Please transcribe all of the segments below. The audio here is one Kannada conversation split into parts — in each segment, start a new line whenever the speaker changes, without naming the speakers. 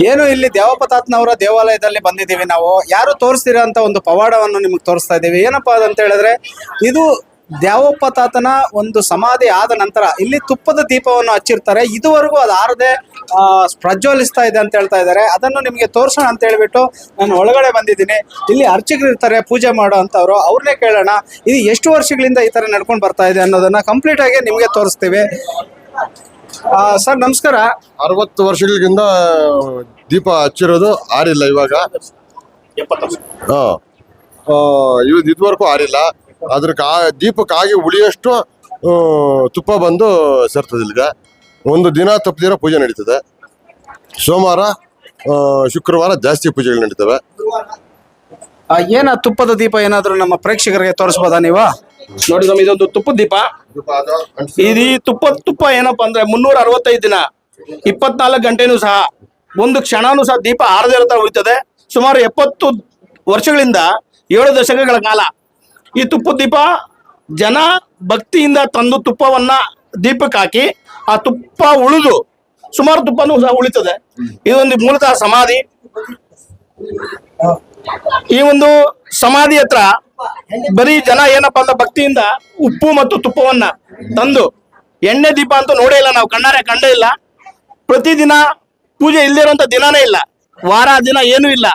ಏನು ಇಲ್ಲಿ ದೇವಪತಾತ್ನವರ ದೇವಾಲಯದಲ್ಲಿ ಬಂದಿದ್ದೀವಿ ನಾವು. ಯಾರು ತೋರಿಸ್ತೀರಾ ಅಂತ ಒಂದು ಪವಾಡವನ್ನು ನಿಮಗೆ ತೋರಿಸ್ತಾ ಇದ್ದೀವಿ. ಏನಪ್ಪಾ ಅಂತ ಹೇಳಿದ್ರೆ, ಇದು ದ್ಯಾವೋಪತಾತನ ಒಂದು ಸಮಾಧಿ ಆದ ನಂತರ ಇಲ್ಲಿ ತುಪ್ಪದ ದೀಪವನ್ನು ಹಚ್ಚಿರ್ತಾರೆ. ಇದುವರೆಗೂ ಅದು ಆರದೆ ಪ್ರಜ್ವಲಿಸ್ತಾ ಇದೆ ಅಂತ ಹೇಳ್ತಾ ಇದ್ದಾರೆ. ಅದನ್ನು ನಿಮಗೆ ತೋರಿಸೋಣ ಅಂತ ಹೇಳ್ಬಿಟ್ಟು ನಾನು ಒಳಗಡೆ ಬಂದಿದ್ದೀನಿ. ಇಲ್ಲಿ ಅರ್ಚಕರು ಇರ್ತಾರೆ, ಪೂಜೆ ಮಾಡೋ ಅಂತವ್ರು. ಅವ್ರನ್ನೇ ಕೇಳೋಣ ಇದು ಎಷ್ಟು ವರ್ಷಗಳಿಂದ ಈ ತರ ನಡ್ಕೊಂಡು ಬರ್ತಾ ಇದೆ ಅನ್ನೋದನ್ನ ಕಂಪ್ಲೀಟ್ ಆಗಿ ನಿಮಗೆ ತೋರಿಸ್ತೀವಿ. ಸರ್ ನಮಸ್ಕಾರ.
60 ವರ್ಷಗಳಿಂದ ದೀಪ ಹಚ್ಚಿರೋದು, ಆರಿಲ್ಲ ಇವಾಗ. ಇದುವರೆಗೂ ಆರಿಲ್ಲ. ಅದ್ರ ದೀಪಕ್ಕಾಗಿ ಉಳಿಯಷ್ಟು ತುಪ್ಪ ಬಂದು ಸೇರ್ತದೆ ಇಲ್ಲಿಗೆ. ಒಂದು ದಿನ ತಪ್ಪದಿರ ಪೂಜೆ ನಡೀತದೆ. ಸೋಮವಾರ ಶುಕ್ರವಾರ ಜಾಸ್ತಿ ಪೂಜೆಗಳು ನಡೀತವೆ.
ಏನ ತುಪ್ಪದ ದೀಪ ಏನಾದ್ರು ನಮ್ಮ ಪ್ರೇಕ್ಷಕರಿಗೆ ತೋರಿಸ್ಬೋದಾ ನೀವು?
ನೋಡಿ ನಮ್ ಇದೊಂದು ತುಪ್ಪದ ದೀಪ. ಇದು ತುಪ್ಪ ಏನಪ್ಪಾ ಅಂದ್ರೆ 365 ದಿನ 24 ಗಂಟೆನೂ ಸಹ ಒಂದು ಕ್ಷಣನೂ ಸಹ ದೀಪ ಆರದೇ ಇರೋ ತರ ಉಳಿತದೆ. ಸುಮಾರು 70 ವರ್ಷಗಳಿಂದ 7 ದಶಕಗಳ ಕಾಲ ಈ ತುಪ್ಪದ ದೀಪ ಜನ ಭಕ್ತಿಯಿಂದ ತಂದು ತುಪ್ಪವನ್ನ ದೀಪಕ್ಕೆ ಹಾಕಿ ಆ ತುಪ್ಪ ಉಳಿದು ಸುಮಾರು ತುಪ್ಪನೂ ಸಹ ಉಳಿತದೆ. ಇದೊಂದು ಮೂಲತಃ ಸಮಾಧಿ. ಈ ಒಂದು ಸಮಾಧಿ ಹತ್ರ ಬರೀ ಜನ ಏನಪ್ಪಾ ಅಂತ ಭಕ್ತಿಯಿಂದ ಉಪ್ಪು ಮತ್ತು ತುಪ್ಪವನ್ನ ತಂದು, ಎಣ್ಣೆ ದೀಪ ಅಂತೂ ನೋಡೇ ಇಲ್ಲ ನಾವು, ಕಣ್ಣಾರೆ ಕಂಡೇ ಇಲ್ಲ. ಪ್ರತಿದಿನ ಪೂಜೆ ಇಲ್ಲದೆ ಇರುವಂತ ದಿನಾನೇ ಇಲ್ಲ, ವಾರ ದಿನ ಏನೂ ಇಲ್ಲ.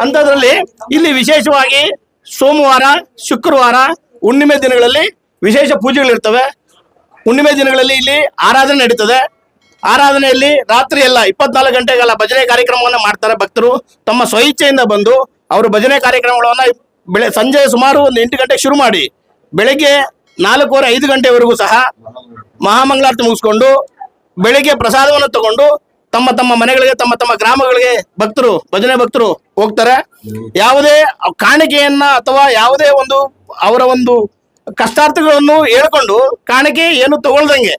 ಅಂತದ್ರಲ್ಲಿ ಇಲ್ಲಿ ವಿಶೇಷವಾಗಿ ಸೋಮವಾರ, ಶುಕ್ರವಾರ, ಹುಣ್ಣಿಮೆ ದಿನಗಳಲ್ಲಿ ವಿಶೇಷ ಪೂಜೆಗಳಿರ್ತವೆ. ಹುಣ್ಣಿಮೆ ದಿನಗಳಲ್ಲಿ ಇಲ್ಲಿ ಆರಾಧನೆ ನಡೀತದೆ. ಆರಾಧನೆಯಲ್ಲಿ ರಾತ್ರಿ ಎಲ್ಲ 24 ಗಂಟೆಗಳ ಭಜನೆ ಕಾರ್ಯಕ್ರಮವನ್ನ ಮಾಡ್ತಾರೆ. ಭಕ್ತರು ತಮ್ಮ ಸ್ವಇಚ್ಛೆಯಿಂದ ಬಂದು ಅವರು ಭಜನೆ ಕಾರ್ಯಕ್ರಮಗಳನ್ನ ಸಂಜೆ ಸುಮಾರು ಒಂದು 8 ಗಂಟೆಗೆ ಶುರು ಮಾಡಿ ಬೆಳಗ್ಗೆ 4:15 5 ಗಂಟೆವರೆಗೂ ಸಹ ಮಹಾಮಂಗಳಾರತಿ ಮುಗಿಸ್ಕೊಂಡು ಬೆಳಿಗ್ಗೆ ಪ್ರಸಾದವನ್ನು ತಗೊಂಡು ತಮ್ಮ ತಮ್ಮ ಮನೆಗಳಿಗೆ, ತಮ್ಮ ತಮ್ಮ ಗ್ರಾಮಗಳಿಗೆ ಭಜನೆ ಭಕ್ತರು ಹೋಗ್ತಾರೆ. ಯಾವುದೇ ಕಾಣಿಕೆಯನ್ನ ಅಥವಾ ಯಾವುದೇ ಒಂದು ಅವರ ಒಂದು ಕಷ್ಟಾರ್ಥಗಳನ್ನು ಹೇಳ್ಕೊಂಡು ಕಾಣಿಕೆ ಏನು ತಗೊಳ್ದಂಗೆ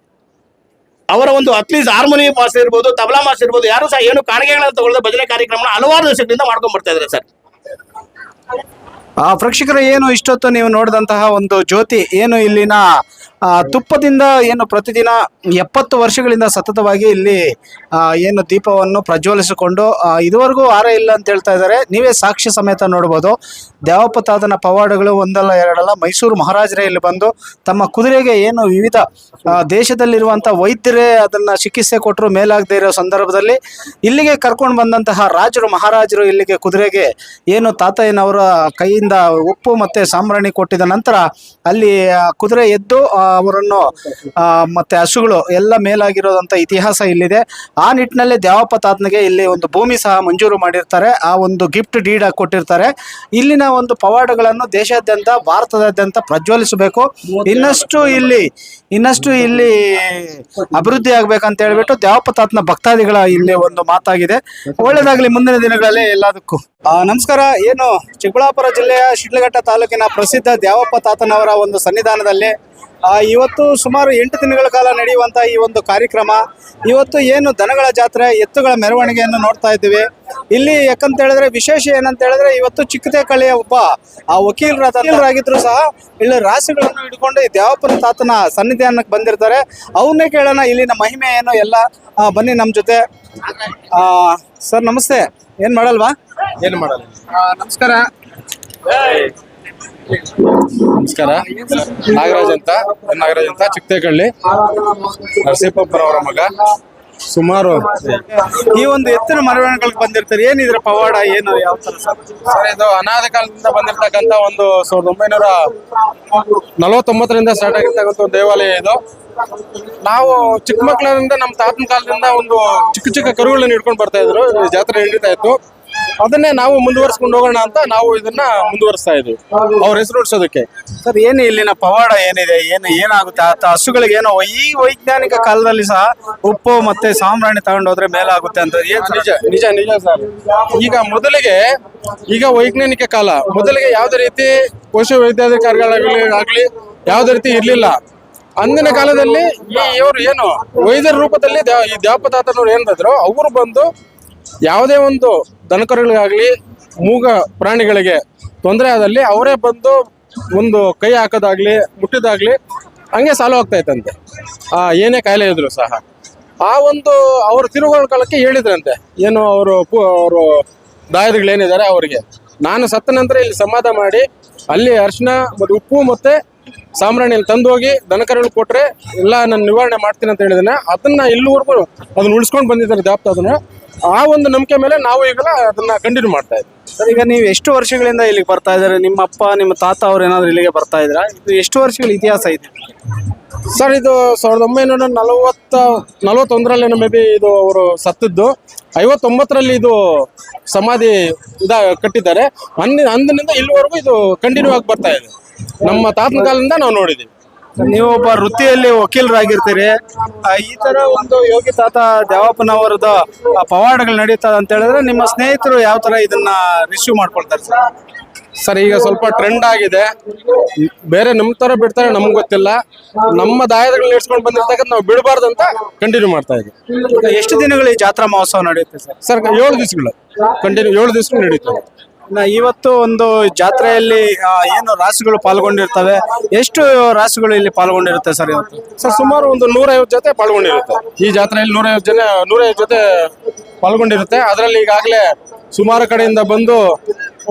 ಅವರ ಒಂದು ಅಟ್ಲೀಸ್ಟ್ ಹಾರ್ಮೋನಿಯಂ ಮಾಸ್ಟರ್ ಇರ್ಬೋದು, ತಬಲಾ ಮಾಸ್ಟರ್ ಇರ್ಬೋದು, ಯಾರು ಸಹ ಏನು ಕಾಣಿಕೆಗಳನ್ನ ತಗೊಳ್ಳದ ಭಜನೆ ಕಾರ್ಯಕ್ರಮ ಹಲವಾರು ದಶಕದಿಂದ ಮಾಡ್ಕೊಂಡ್ ಬರ್ತಾ ಇದ್ದಾರೆ ಸರ್.
ಪ್ರೇಕ್ಷಕರು, ಏನು ಇಷ್ಟೊತ್ತು ನೀವು ನೋಡಿದಂತಹ ಒಂದು ಜ್ಯೋತಿ ಏನು ಇಲ್ಲಿನ ತುಪ್ಪದಿಂದ ಏನು ಪ್ರತಿದಿನ 70 ವರ್ಷಗಳಿಂದ ಸತತವಾಗಿ ಇಲ್ಲಿ ಏನು ದೀಪವನ್ನು ಪ್ರಜ್ವಲಿಸಿಕೊಂಡು ಇದುವರೆಗೂ ಆರ ಇಲ್ಲ ಅಂತ ಹೇಳ್ತಾ ಇದ್ದಾರೆ. ನೀವೇ ಸಾಕ್ಷ್ಯ ಸಮೇತ ನೋಡ್ಬೋದು. ದ್ಯಾವೋಪತಾತನ ಪವಾಡಗಳು ಒಂದಲ್ಲ ಎರಡಲ್ಲ. ಮೈಸೂರು ಮಹಾರಾಜರೇ ಇಲ್ಲಿ ಬಂದು ತಮ್ಮ ಕುದುರೆಗೆ ಏನು ವಿವಿಧ ದೇಶದಲ್ಲಿರುವಂಥ ವೈದ್ಯರೇ ಅದನ್ನು ಚಿಕಿತ್ಸೆ ಕೊಟ್ಟರು ಮೇಲಾಗದೇ ಇರೋ ಸಂದರ್ಭದಲ್ಲಿ ಇಲ್ಲಿಗೆ ಕರ್ಕೊಂಡು ಬಂದಂತಹ ಮಹಾರಾಜರು ಇಲ್ಲಿಗೆ ಕುದುರೆಗೆ ಏನು ತಾತಯ್ಯನವರ ಕೈಯಿಂದ ಉಪ್ಪು ಮತ್ತು ಸಾಂಬ್ರಾಣಿ ಕೊಟ್ಟಿದ ನಂತರ ಅಲ್ಲಿ ಕುದುರೆ ಎದ್ದು ಅವರನ್ನು ಮತ್ತೆ ಹಸುಗಳು ಎಲ್ಲ ಮೇಲಾಗಿರೋದಂಥ ಇತಿಹಾಸ ಇಲ್ಲಿದೆ. ಆ ನಿಟ್ಟಿನಲ್ಲಿ ದ್ಯಾವೋಪತಾತನಿಗೆ ಇಲ್ಲಿ ಒಂದು ಭೂಮಿ ಸಹ ಮಂಜೂರು ಮಾಡಿರ್ತಾರೆ. ಆ ಒಂದು ಗಿಫ್ಟ್ ಡೀಡ್ ಕೊಟ್ಟಿರ್ತಾರೆ. ಇಲ್ಲಿನ ಒಂದು ಪವಾಡಗಳನ್ನು ದೇಶಾದ್ಯಂತ, ಭಾರತದಾದ್ಯಂತ ಪ್ರಜ್ವಲಿಸಬೇಕು. ಇನ್ನಷ್ಟು ಇಲ್ಲಿ ಅಭಿವೃದ್ಧಿ ಆಗ್ಬೇಕಂತ ಹೇಳ್ಬಿಟ್ಟು ದ್ಯಾವೋಪತಾತನ ಭಕ್ತಾದಿಗಳ ಇಲ್ಲಿ ಒಂದು ಮಾತಾಗಿದೆ. ಒಳ್ಳೇದಾಗ್ಲಿ ಮುಂದಿನ ದಿನಗಳಲ್ಲಿ ಎಲ್ಲದಕ್ಕೂ. ನಮಸ್ಕಾರ. ಏನು ಚಿಕ್ಕಬಳ್ಳಾಪುರ ಜಿಲ್ಲೆಯ ಶಿಡ್ಲಘಟ್ಟ ತಾಲೂಕಿನ ಪ್ರಸಿದ್ಧ ದ್ಯಾವೋಪತಾತನವರ ಒಂದು ಸನ್ನಿಧಾನದಲ್ಲಿ ಇವತ್ತು ಸುಮಾರು 8 ದಿನಗಳ ಕಾಲ ನಡೆಯುವಂಥ ಈ ಒಂದು ಕಾರ್ಯಕ್ರಮ. ಇವತ್ತು ಏನು ದನಗಳ ಜಾತ್ರೆ, ಎತ್ತುಗಳ ಮೆರವಣಿಗೆಯನ್ನು ನೋಡ್ತಾ ಇದ್ದೀವಿ ಇಲ್ಲಿ. ಯಾಕಂತ ಹೇಳಿದ್ರೆ ವಿಶೇಷ ಏನಂತ ಹೇಳಿದ್ರೆ, ಇವತ್ತು ಚಿಕ್ಕದೇಕಳ್ಳಿಯ ಒಬ್ಬ ವಕೀಲರಾಗಿದ್ರು ಸಹ ಇಲ್ಲಿ ರಾಸುಗಳನ್ನು ಹಿಡ್ಕೊಂಡು ಈ ದ್ಯಾವೋಪತಾತನ ಸನ್ನಿಧಾನಕ್ಕೆ ಬಂದಿರ್ತಾರೆ. ಅವನ್ನೇ ಕೇಳೋಣ ಇಲ್ಲಿನ ಮಹಿಮೆ ಏನು ಎಲ್ಲ. ಬನ್ನಿ ನಮ್ಮ ಜೊತೆ. ಸರ್ ನಮಸ್ತೆ. ಏನ್ ಮಾಡಲ್ವಾ?
ಏನು ಮಾಡಲ್ಲ.
ನಮಸ್ಕಾರ.
ನಮಸ್ಕಾರ. ನಾಗರಾಜ್ ಅಂತ ಚಿಕ್ಕದೇಕಳ್ಳಿ, ನರಸಿಂಹಪ್ಪನವರ ಮಗ. ಸುಮಾರು
ಈ ಒಂದು ಎತ್ತಿನ ಮೆರವಣಿಗೆಗಳಿಗೆ ಬಂದಿರ್ತಾರೆ. ಏನಿದ್ರ ಪವಾಡ, ಏನು ಯಾವ ತರ ಸರ್?
ಇದು ಅನಾದಿ ಕಾಲದಿಂದ ಬಂದಿರತಕ್ಕಂತ ಒಂದು 1949ರಿಂದ ಸ್ಟಾರ್ಟ್ ಆಗಿರ್ತಕ್ಕಂಥ ಒಂದು ದೇವಾಲಯ ಇದು. ನಾವು ಚಿಕ್ಕ ಮಕ್ಕಳಿಂದ ನಮ್ಮ ತಾತನ ಕಾಲದಿಂದ ಒಂದು ಚಿಕ್ಕ ಕರುಗಳನ್ನ ಹಿಡ್ಕೊಂಡು ಬರ್ತಾ ಇದ್ರು. ಜಾತ್ರೆ ನಡೀತಾ ಇತ್ತು. ಅದನ್ನೇ ನಾವು ಮುಂದುವರ್ಸ್ಕೊಂಡು ಹೋಗೋಣ ಅಂತ ನಾವು ಇದನ್ನ ಮುಂದುವರಿಸ್ತಾ ಇದ್ವಿ, ಅವ್ರ ಹೆಸರು ಉಳಿಸೋದಕ್ಕೆ.
ಸರ್ ಏನು ಇಲ್ಲಿನ ಪವಾಡ ಏನಿದೆ, ಏನಾಗುತ್ತೆ ಹಸುಗಳಿಗೆ? ಏನೋ ಈ ವೈಜ್ಞಾನಿಕ ಕಾಲದಲ್ಲಿ ಸಹ ಉಪ್ಪು ಮತ್ತೆ ಸಾಂಬ್ರಾಣಿ ತಗೊಂಡೋದ್ರೆ ಮೇಲಾಗುತ್ತೆ ಅಂತ.
ನಿಜ ಸರ್. ಈಗ ವೈಜ್ಞಾನಿಕ ಕಾಲ. ಮೊದಲಿಗೆ ಯಾವುದೇ ರೀತಿ ಪಶು ವೈದ್ಯಾಧಿಕಾರಿಗಳಾಗ್ಲಿ ಯಾವುದೇ ರೀತಿ ಇರ್ಲಿಲ್ಲ. ಅಂದಿನ ಕಾಲದಲ್ಲಿ ಇವರು ಏನು ವೈದ್ಯರ ರೂಪದಲ್ಲಿ ಈ ದ್ಯಾವೋಪತಾತನವ್ರು ಏನಿದ್ರು, ಅವರು ಬಂದು ಯಾವುದೇ ಒಂದು ದನಕರುಗಳಿಗಾಗ್ಲಿ ಮೂಗ ಪ್ರಾಣಿಗಳಿಗೆ ತೊಂದರೆ ಆದಲ್ಲಿ ಅವರೇ ಬಂದು ಒಂದು ಕೈ ಹಾಕೋದಾಗ್ಲಿ ಮುಟ್ಟಿದಾಗ್ಲಿ ಹಂಗೆ ಸಾಲ್ವ್ ಆಗ್ತಾ ಇತ್ತಂತೆ. ಏನೇ ಕಾಯಿಲೆ ಇದ್ರು ಸಹ ಆ ಒಂದು ಅವ್ರ ತಿರುಗುಗಳಕ್ಕೆ ಹೇಳಿದ್ರಂತೆ ಏನು ಅವರು ದಾಯದಿಗಳೇನಿದ್ದಾರೆ ಅವರಿಗೆ ನಾನು ಸತ್ತ ನಂತರ ಇಲ್ಲಿ ಸಮಾಧ ಮಾಡಿ ಅಲ್ಲಿ ಅರಿಶಿನ ಮತ್ತು ಉಪ್ಪು ಮತ್ತೆ ಸಾಂಬ್ರಾಣಿಯಲ್ಲಿ ತಂದು ಹೋಗಿ ದನಕರುಗಳು ಕೊಟ್ರೆ ಎಲ್ಲ ನಾನು ನಿವಾರಣೆ ಮಾಡ್ತೀನಿ ಅಂತ ಹೇಳಿದಾನೆ. ಅದನ್ನ ಇಲ್ಲಿವರೆಗೂ ಅದನ್ನ ಉಳಿಸ್ಕೊಂಡು ಬಂದಿದ್ದಾರೆ ದ್ಯಾಪ್ತ. ಅದನ್ನ ಆ ಒಂದು ನಂಬಿಕೆ ಮೇಲೆ ನಾವು ಈಗ ಅದನ್ನ ಕಂಟಿನ್ಯೂ ಮಾಡ್ತಾ ಇದ್ದೀವಿ.
ಸರ್, ಈಗ ನೀವು ಎಷ್ಟು ವರ್ಷಗಳಿಂದ ಇಲ್ಲಿಗೆ ಬರ್ತಾ ಇದ್ದಾರೆ? ನಿಮ್ಮ ಅಪ್ಪ ನಿಮ್ಮ ತಾತ ಅವ್ರು ಏನಾದ್ರು ಇಲ್ಲಿಗೆ ಬರ್ತಾ ಇದ್ದೀರಾ? ಇದು ಎಷ್ಟು ವರ್ಷಗಳ ಇತಿಹಾಸ ಇದೆ
ಸರ್? ಇದು 1941 ಮೇ ಬಿ ಇದು ಅವರು ಸತ್ತದ್ದು. 59ರಲ್ಲಿ ಇದು ಸಮಾಧಿ ಕಟ್ಟಿದ್ದಾರೆ. ಅಂದಿನಿಂದ ಇಲ್ಲಿವರೆಗೂ ಇದು ಕಂಟಿನ್ಯೂ ಆಗಿ ಬರ್ತಾ ಇದೆ. ನಮ್ಮ ತಾತನ ಕಾಲದಿಂದ ನಾವು ನೋಡಿದ್ದೀವಿ.
ನೀವು ಒಬ್ಬ ವೃತ್ತಿಯಲ್ಲಿ ವಕೀಲರಾಗಿರ್ತೀರಿ. ಈ ತರ ಒಂದು ಯೋಗಿ ತಾತ ದ್ಯಾವಪ್ಪನವರದ ಪವಾಡಗಳು ನಡೀತದೆ ಅಂತ ಹೇಳಿದ್ರೆ ನಿಮ್ಮ ಸ್ನೇಹಿತರು ಯಾವ ತರ ಇದನ್ನ ರಿಸೀವ್ ಮಾಡ್ಕೊಳ್ತಾರೆ ಸರ್?
ಸರ್, ಈಗ ಸ್ವಲ್ಪ ಟ್ರೆಂಡ್ ಆಗಿದೆ. ಬೇರೆ ನಮ್ಮ ತರ ಬಿಡ್ತಾರೆ ನಮ್ಗೆ ಗೊತ್ತಿಲ್ಲ. ನಮ್ಮ ದಾಯದಗಳನ್ನ ಇಡ್ಸ್ಕೊಂಡು ಬಂದಿರ್ತಕ್ಕಂಥ ನಾವು ಬಿಡಬಾರ್ದು ಅಂತ ಕಂಟಿನ್ಯೂ ಮಾಡ್ತಾ ಇದ್ದೀವಿ.
ಈಗ ಎಷ್ಟು ದಿನಗಳು ಈ ಜಾತ್ರಾ ಮಹೋತ್ಸವ ನಡೆಯುತ್ತೆ ಸರ್?
ಸರ್, 7 ದಿವಸಗಳು ಕಂಟಿನ್ಯೂ 7 ದಿವಸಗಳು ನಡೀತದೆ.
ಇವತ್ತು ಒಂದು ಜಾತ್ರೆಯಲ್ಲಿ ಏನು ರಾಸುಗಳು ಪಾಲ್ಗೊಂಡಿರ್ತವೆ, ಎಷ್ಟು ರಾಸುಗಳು ಇಲ್ಲಿ ಪಾಲ್ಗೊಂಡಿರುತ್ತೆ ಸರ್ ಇವತ್ತು?
ಸರ್, ಸುಮಾರು ಒಂದು 150 ಜೊತೆ ಪಾಲ್ಗೊಂಡಿರುತ್ತೆ. ಈ ಜಾತ್ರೆಯಲ್ಲಿ 150 ಜೊತೆ ಪಾಲ್ಗೊಂಡಿರುತ್ತೆ. ಅದರಲ್ಲಿ ಈಗಾಗಲೇ ಸುಮಾರು ಕಡೆಯಿಂದ ಬಂದು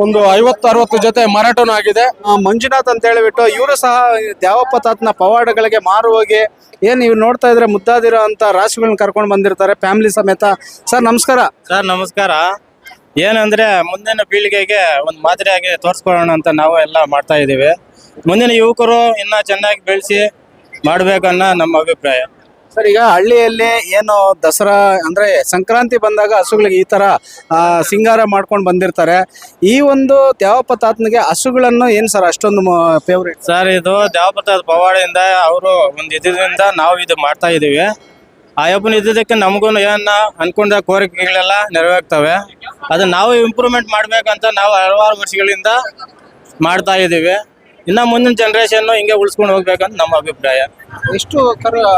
ಒಂದು 50-60 ಜೊತೆ ಮಾರಾಟನೂ ಆಗಿದೆ.
ಮಂಜುನಾಥ್ ಅಂತ ಹೇಳಿಬಿಟ್ಟು ಇವರು ಸಹ ದ್ಯಾವಪ್ಪ ತಾತನ ಪವಾಡಗಳಿಗೆ ಮಾರುವೋಗಿ ಏನ್ ನೀವು ನೋಡ್ತಾ ಇದ್ರೆ ಮುದ್ದಾದಿರೋ ಅಂತ ರಾಸುಗಳನ್ನ ಕರ್ಕೊಂಡು ಬಂದಿರ್ತಾರೆ ಫ್ಯಾಮಿಲಿ ಸಮೇತ. ಸರ್ ನಮಸ್ಕಾರ.
ಸರ್ ನಮಸ್ಕಾರ. ಏನಂದ್ರೆ ಮುಂದಿನ ಪೀಳಿಗೆಗೆ ಒಂದು ಮಾದರಿಯಾಗಿ ತೋರಿಸ್ಕೊಳ್ಳೋಣ ಅಂತ ನಾವು ಎಲ್ಲ ಮಾಡ್ತಾ ಇದ್ದೀವಿ. ಮುಂದಿನ ಯುವಕರು ಇನ್ನ ಚೆನ್ನಾಗಿ ಬೆಳೆಸಿ ಮಾಡ್ಬೇಕನ್ನೋ ನಮ್ಮ ಅಭಿಪ್ರಾಯ.
ಸರ್, ಈಗ ಹಳ್ಳಿಯಲ್ಲಿ ಏನು ದಸರಾ ಅಂದ್ರೆ ಸಂಕ್ರಾಂತಿ ಬಂದಾಗ ಹಸುಗಳಿಗೆ ಈ ತರ ಸಿಂಗಾರ ಮಾಡ್ಕೊಂಡು ಬಂದಿರ್ತಾರೆ. ಈ ಒಂದು ದ್ಯಾವಪ್ಪ ತಾತನಿಗೆ ಹಸುಗಳನ್ನು ಏನ್ ಸರ್ ಅಷ್ಟೊಂದು ಫೇವ್ರೇಟ್?
ಸರ್, ಇದು ದ್ಯಾವಪದ ಪವಾಡದಿಂದ ಅವರು ಒಂದು ಇದರಿಂದ ನಾವು ಇದು ಮಾಡ್ತಾ ಇದ್ದೀವಿ. ಆ ಅಪ್ಪನ ಇದ್ದದಕ್ಕೆ ನಮಗೂ ಏನ ಅನ್ಕೊಂಡ ಕೋರಿಕೆಗಳೆಲ್ಲ ನೆರವೇರ್ತವೆ. ಅದನ್ನ ನಾವು ಇಂಪ್ರೂವ್ಮೆಂಟ್ ಮಾಡ್ಬೇಕಂತ ನಾವು ಹಲವಾರು ವರ್ಷಗಳಿಂದ ಮಾಡ್ತಾ ಇದ್ದೀವಿ. ಇನ್ನ ಮುಂದಿನ ಜನರೇಷನ್ ಹಿಂಗೆ ಉಳಿಸ್ಕೊಂಡು ಹೋಗ್ಬೇಕಂತ ನಮ್ಮ ಅಭಿಪ್ರಾಯ.
ಎಷ್ಟು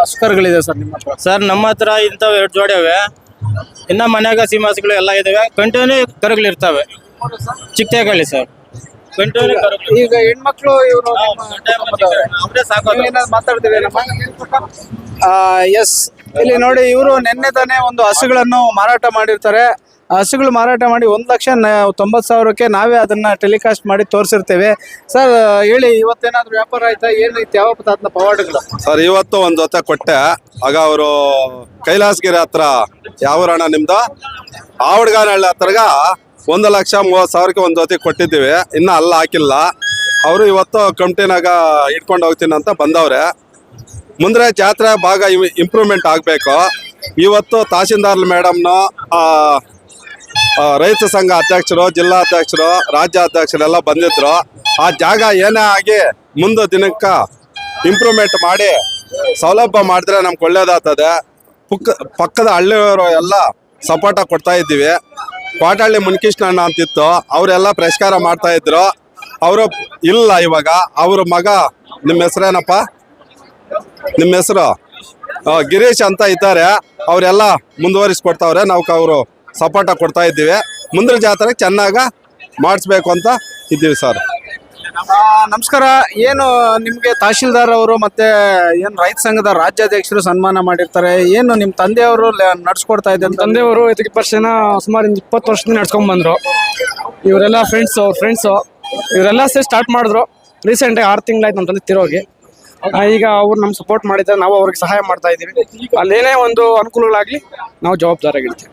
ಹಸುಕರುಗಳಿದೆ ಸರ್ ನಿಮ್ಮ ಹತ್ರ?
ಸರ್, ನಮ್ಮ ಹತ್ರ ಇಂಥವು 2 ಜೋಡಿ ಅವೆ. ಇನ್ನ ಮನ್ಯಾಗ ಸೀಮಾಸುಗಳು ಎಲ್ಲ ಇದಾವೆ. ಕಂಟಿನ್ಯೂ ಕರುಗಳಿರ್ತವೆ. ಚಿಕ್ಕೇಗಳಿ ಸರ್, ಕಂಟಿನ್ಯೂ ಕರುಗಳು.
ಈಗ ಹೆಣ್ಮಕ್ಳು ಇವರು
ಅವ್ರೇ ಸಾಕೋದು.
ಮಾತಾಡ್ತೀವಿ. ಎಸ್, ಇಲ್ಲಿ ನೋಡಿ ಇವರು ನಿನ್ನೆ ತಾನೇ ಒಂದು ಹಸುಗಳನ್ನು ಮಾರಾಟ ಮಾಡಿರ್ತಾರೆ. ಹಸುಗಳು ಮಾರಾಟ ಮಾಡಿ 1,90,000ಕ್ಕೆ ನಾವೇ ಅದನ್ನ ಟೆಲಿಕಾಸ್ಟ್ ಮಾಡಿ ತೋರಿಸಿರ್ತೇವೆ. ಸರ್ ಹೇಳಿ, ಇವತ್ತೇನಾದ್ರು ವ್ಯಾಪಾರ ಆಯ್ತಾ? ಏನೈತೆ ದ್ಯಾವಪ್ಪ ತಾತನ ಪವಾಡಗಳು?
ಸರ್, ಇವತ್ತು ಒಂದು ಜೊತೆ ಕೊಟ್ಟೆ. ಆಗ ಅವರು ಕೈಲಾಸಗಿರಿ ಹತ್ರ ಯಾವ ಅಣ್ಣ ನಿಮ್ದು ಆವಡ್ಗಾನಹಳ್ಳಿ ಹತ್ರಗ 1,30,30,000ಕ್ಕೆ ಒಂದು ಜೊತೆ ಕೊಟ್ಟಿದ್ದೀವಿ. ಇನ್ನ ಅಲ್ಲ ಹಾಕಿಲ್ಲ. ಅವರು ಇವತ್ತು ಕಮಿಟಿನಾಗ ಇಟ್ಕೊಂಡು ಹೋಗ್ತೀನಿ ಅಂತ ಬಂದವ್ರೆ. ಮುಂದೆ ಜಾತ್ರೆ ಭಾಗ ಇಂಪ್ರೂವ್ಮೆಂಟ್ ಆಗಬೇಕು. ಇವತ್ತು ತಹಸೀಲ್ದಾರ್ ಮೇಡಮ್ನು, ರೈತ ಸಂಘ ಅಧ್ಯಕ್ಷರು, ಜಿಲ್ಲಾ ಅಧ್ಯಕ್ಷರು, ರಾಜ್ಯ ಅಧ್ಯಕ್ಷರೆಲ್ಲ ಬಂದಿದ್ರು. ಆ ಜಾಗ ಏನೇ ಆಗಿ ಮುಂದೆ ದಿನಕ್ಕೆ ಇಂಪ್ರೂವ್ಮೆಂಟ್ ಮಾಡಿ ಸೌಲಭ್ಯ ಮಾಡಿದ್ರೆ ನಮ್ಗೆ ಒಳ್ಳೇದಾಗ್ತದೆ. ಪಕ್ಕದ ಹಳ್ಳಿಯವರು ಎಲ್ಲ ಸಪೋರ್ಟ ಕೊಡ್ತಾ ಇದ್ದೀವಿ. ಕ್ವಾಟಹಳ್ಳಿ ಮುನ್ಕೃಷ್ಣಣ್ಣ ಅಂತಿತ್ತು, ಅವರೆಲ್ಲ ಪರಿಷ್ಕಾರ ಮಾಡ್ತಾ ಇದ್ರು. ಅವರು ಇಲ್ಲ ಇವಾಗ. ಅವ್ರ ಮಗ, ನಿಮ್ಮ ಹೆಸರೇನಪ್ಪ? ನಿಮ್ಮ ಹೆಸರು ಗಿರೀಶ್ ಅಂತ ಇದ್ದಾರೆ. ಅವರೆಲ್ಲ ಮುಂದುವರಿಸ್ಕೊಡ್ತಾವ್ರೆ. ನಾವು ಅವರು ಸಪೋರ್ಟ ಕೊಡ್ತಾ ಇದ್ದೀವಿ. ಮುಂದಿನ ಜಾತ್ರೆ ಚೆನ್ನಾಗ ಮಾಡಿಸ್ಬೇಕು ಅಂತ ಇದ್ದೀವಿ ಸರ್.
ನಮಸ್ಕಾರ. ಏನು ನಿಮ್ಗೆ ತಹಶೀಲ್ದಾರ್ ಅವರು ಮತ್ತೆ ಏನು ರೈತ ಸಂಘದ ರಾಜ್ಯಾಧ್ಯಕ್ಷರು ಸನ್ಮಾನ ಮಾಡಿರ್ತಾರೆ. ಏನು ನಿಮ್ಮ ತಂದೆಯವರು ನಡ್ಸ್ಕೊಡ್ತಾ ಇದ್ದಾರೆ?
ತಂದೆಯವರು ಇದಕ್ಕೆ ವರ್ಷನ ಸುಮಾರು 20 ವರ್ಷದಿಂದ ನಡ್ಸ್ಕೊಂಡ್ ಬಂದ್ರು. ಇವರೆಲ್ಲ ಫ್ರೆಂಡ್ಸು ಇವರೆಲ್ಲ ಸ್ಟಾರ್ಟ್ ಮಾಡಿದ್ರು. ರೀಸೆಂಟಾಗಿ 6 ತಿಂಗಳಾಯ್ತು ನಮ್ಮ ತಂದೆ ತಿರೋಗಿ. ಈಗ ಅವ್ರು ನಮ್ಗೆ ಸಪೋರ್ಟ್ ಮಾಡಿದ್ದಾರೆ, ನಾವು ಅವ್ರಿಗೆ ಸಹಾಯ ಮಾಡ್ತಾ ಇದೀವಿ. ಅಲ್ಲೇನೇ ಒಂದು ಅನುಕೂಲಗಳಾಗ್ಲಿ ನಾವು ಜವಾಬ್ದಾರಿಯಾಗಿರ್ತೀವಿ.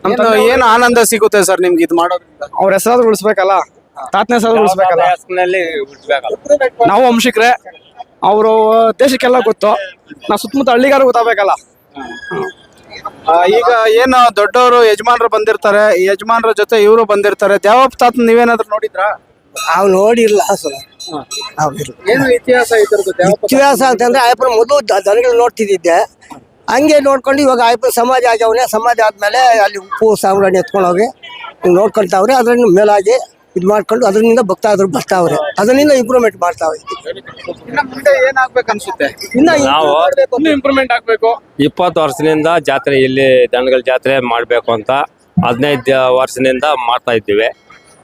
ಏನು ಆನಂದ ಸಿಗುತ್ತೆ ಸರ್ ನಿಮ್ಗೆ ಇದು ಮಾಡೋದ್ರಿಂದ?
ಅವ್ರ ಹೆಸರಾದ್ರು ಉಳಿಸ್ಬೇಕಲ್ಲ, ತಾತನ ಹೆಸರಾದ್ರು ಉಳಿಸ್ಬೇಕಲ್ಲ. ನಾವು ವಂಶಿಕರೇ, ಅವರು ದೇಶಕ್ಕೆಲ್ಲ ಗೊತ್ತು. ನಾವು ಸುತ್ತಮುತ್ತ ಹಳ್ಳಿಗಾರು ಗೊತ್ತಾಗಬೇಕಲ್ಲ.
ಈಗ ಏನು ದೊಡ್ಡವರು ಯಜಮಾನರು ಬಂದಿರ್ತಾರೆ, ಯಜಮಾನರ ಜೊತೆ ಇವರು ಬಂದಿರ್ತಾರೆ. ದ್ಯಾವಪ್ಪ ತಾತನ ನೀವೇನಾದ್ರು ನೋಡಿದ್ರಾ?
ನಾವು ನೋಡಿರ್ಲ ಸರ್.
ಏನು ಇತಿಹಾಸ ಇದ್ರದ್ದು?
ಇತಿಹಾಸ ಅಂತಂದ್ರೆ ಆಯಪ್ಪನ ಮೊದಲು ದನಗಳು ನೋಡ್ತಿದ್ದೆ. ಹಂಗೆ ನೋಡ್ಕೊಂಡು ಇವಾಗ ಆಯಪ್ಪನ ಸಮಾಧಿ ಆಗ್ಯಾವನೆ. ಸಮಾಧಿ ಆದ್ಮೇಲೆ ಅಲ್ಲಿ ಉಪ್ಪು ಸಾಂಬ್ರಾಣಿ ಎತ್ಕೊಂಡು ಹೋಗಿ ನೋಡ್ಕೊಳ್ತಾವ್ರೆ. ಅದನ್ನ ಮೇಲಾಗಿ ಇದು ಮಾಡ್ಕೊಂಡು ಅದರಿಂದ ಭಕ್ತಾದ್ರು ಬರ್ತಾವ್ರೆ. ಅದರಿಂದ ಇಂಪ್ರೂವ್ಮೆಂಟ್ ಮಾಡ್ತಾವೆ.
ಮುಂದೆ ಏನಾಗ್ಬೇಕು ಅನ್ಸುತ್ತೆ?
ಇನ್ನೂ ಇಂಪ್ರೂವ್ಮೆಂಟ್ ಆಗ್ಬೇಕು.
20 ವರ್ಷದಿಂದ ಜಾತ್ರೆ ಇಲ್ಲಿ ದನಗಳ ಜಾತ್ರೆ ಮಾಡಬೇಕು ಅಂತ 15 ವರ್ಷದಿಂದ ಮಾಡ್ತಾ ಇದ್ದೀವಿ.